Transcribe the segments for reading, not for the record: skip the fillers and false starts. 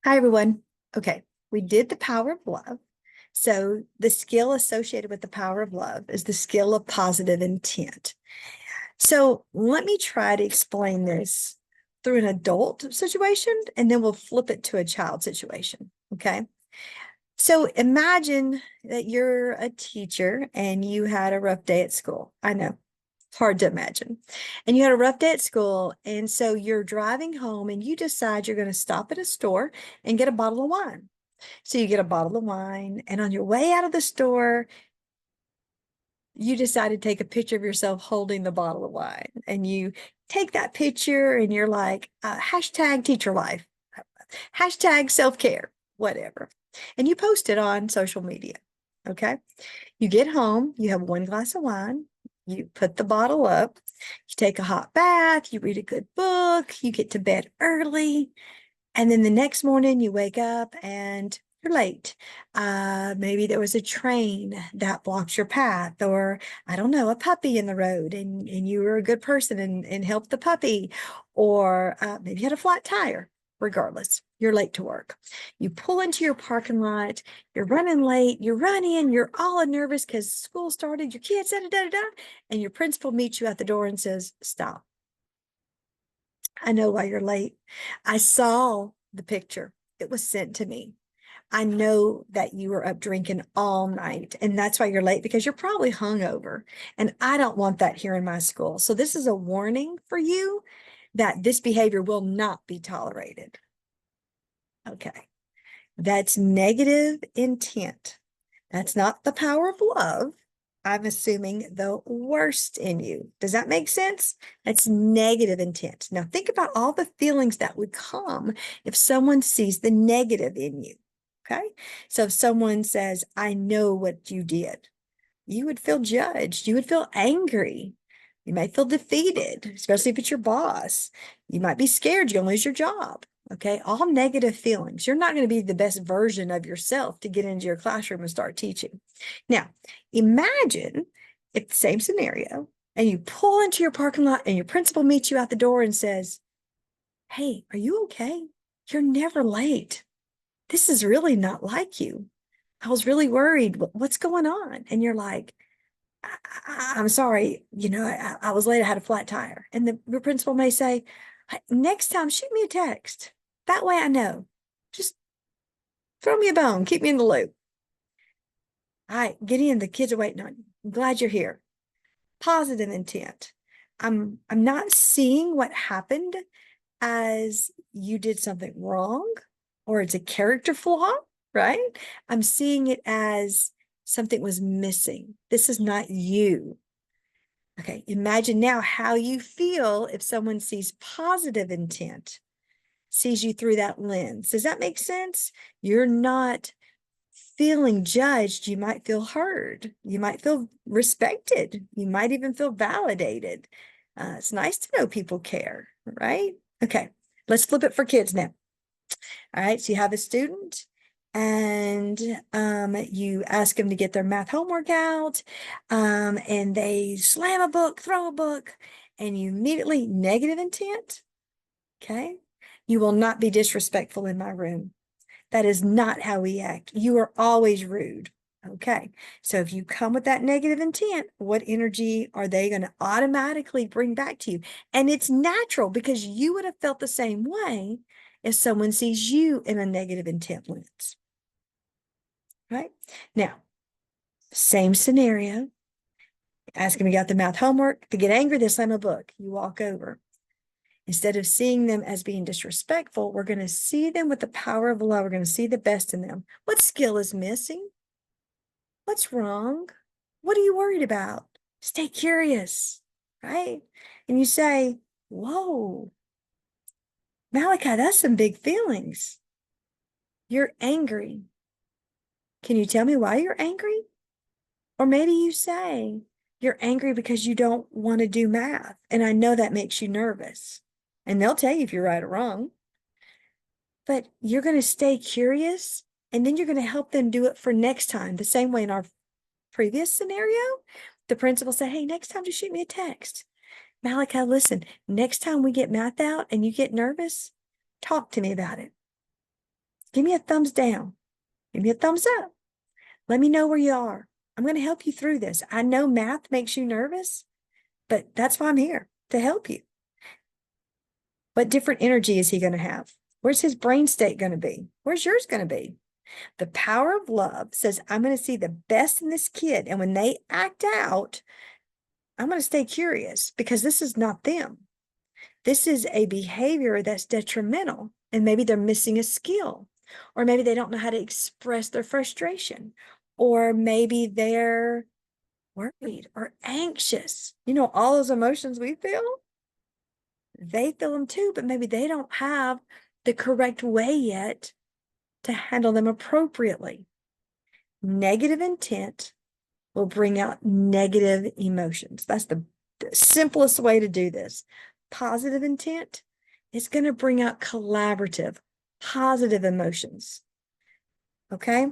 Hi, everyone. Okay, we did the power of love. So the skill associated with the power of love is the skill of positive intent. So let me try to explain this through an adult situation, and then we'll flip it to a child situation. Okay. So imagine that you're a teacher and you had a rough day at school. I know it's hard to imagine. And you had a rough day at school. And so you're driving home and you decide you're going to stop at a store and get a bottle of wine. So you get a bottle of wine, and on your way out of the store, you decide to take a picture of yourself holding the bottle of wine. And you take that picture and you're like, hashtag teacher life, hashtag self-care, whatever. And you post it on social media. Okay. You get home, you have one glass of wine, you put the bottle up, you take a hot bath, you read a good book, you get to bed early. And then the next morning you wake up and you're late. Maybe there was a train that blocks your path, or I don't know, a puppy in the road, and you were a good person and helped the puppy, or maybe you had a flat tire. Regardless, you're late to work. You pull into your parking lot, you're running late, you run in, you're all nervous because school started, your kids, da, da, da, da, and your principal meets you at the door and says, stop. I know why you're late. I saw the picture. It was sent to me. I know that you were up drinking all night, and that's why you're late, because you're probably hungover. And I don't want that here in my school. So this is a warning for you that this behavior will not be tolerated. Okay. That's negative intent. That's not the power of love. I'm assuming the worst in you. Does that make sense? That's negative intent. Now think about all the feelings that would come if someone sees the negative in you. Okay. So if someone says, I know what you did, you would feel judged. You would feel angry. You might feel defeated, especially if it's your boss. You might be scared you're going to lose your job. Okay. All negative feelings. You're not going to be the best version of yourself to get into your classroom and start teaching. Now, imagine if the same scenario and you pull into your parking lot and your principal meets you out the door and says, hey, are you okay? You're never late. This is really not like you. I was really worried. What's going on? And you're like, I'm sorry, I was late. I had a flat tire. And the principal may say, next time, shoot me a text. That way I know. Just throw me a bone. Keep me in the loop. All right, get in. The kids are waiting on you. I'm glad you're here. Positive intent. I'm not seeing what happened as you did something wrong or it's a character flaw, right? I'm seeing it as something was missing. This is not you. Okay, imagine now how you feel if someone sees positive intent, sees you through that lens. Does that make sense? You're not feeling judged. You might feel heard. You might feel respected. You might even feel validated. It's nice to know people care, right? Okay, let's flip it for kids now. All right, so you have a student and you ask them to get their math homework out, and they slam a book, throw a book, and you immediately negative intent. Okay, you will not be disrespectful in my room. That is not how we act. You are always rude. Okay, so if you come with that negative intent, what energy are they going to automatically bring back to you? And it's natural because you would have felt the same way if someone sees you in a negative intent lens. Right? Now, same scenario. Ask them to get the math homework. To get angry, they slam a book. You walk over. Instead of seeing them as being disrespectful, we're going to see them with the power of love. We're going to see the best in them. What skill is missing? What's wrong? What are you worried about? Stay curious, right? And you say, whoa, Malachi, that's some big feelings. You're angry. Can you tell me why you're angry? Or maybe you say, you're angry because you don't want to do math. And I know that makes you nervous. And they'll tell you if you're right or wrong. But you're going to stay curious, and then you're going to help them do it for next time. The same way in our previous scenario, the principal said, hey, next time just shoot me a text. Malachi, listen, next time we get math out and you get nervous, talk to me about it. Give me a thumbs down. Give me a thumbs up. Let me know where you are. I'm going to help you through this. I know math makes you nervous, but that's why I'm here, to help you. What different energy is he going to have? Where's his brain state going to be? Where's yours going to be? The power of love says, I'm going to see the best in this kid. And when they act out, I'm going to stay curious because this is not them. This is a behavior that's detrimental. And maybe they're missing a skill, or maybe they don't know how to express their frustration, or maybe they're worried or anxious. You know, all those emotions we feel, they feel them too, but maybe they don't have the correct way yet to handle them appropriately. Negative intent will bring out negative emotions. That's the simplest way to do this. Positive intent is going to bring out collaborative, positive emotions. Okay?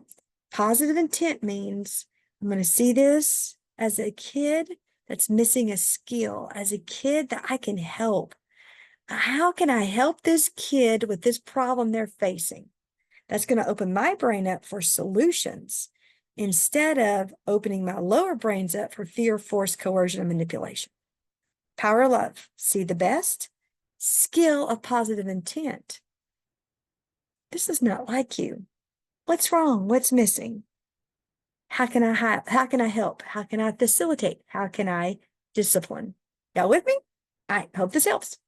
Positive intent means I'm going to see this as a kid that's missing a skill, as a kid that I can help. How can I help this kid with this problem they're facing? That's going to open my brain up for solutions instead of opening my lower brains up for fear, force, coercion, and manipulation. Power of love. See the best. Skill of positive intent. This is not like you. What's wrong? What's missing? How can I help? How can I facilitate? How can I discipline? Y'all with me? I hope this helps.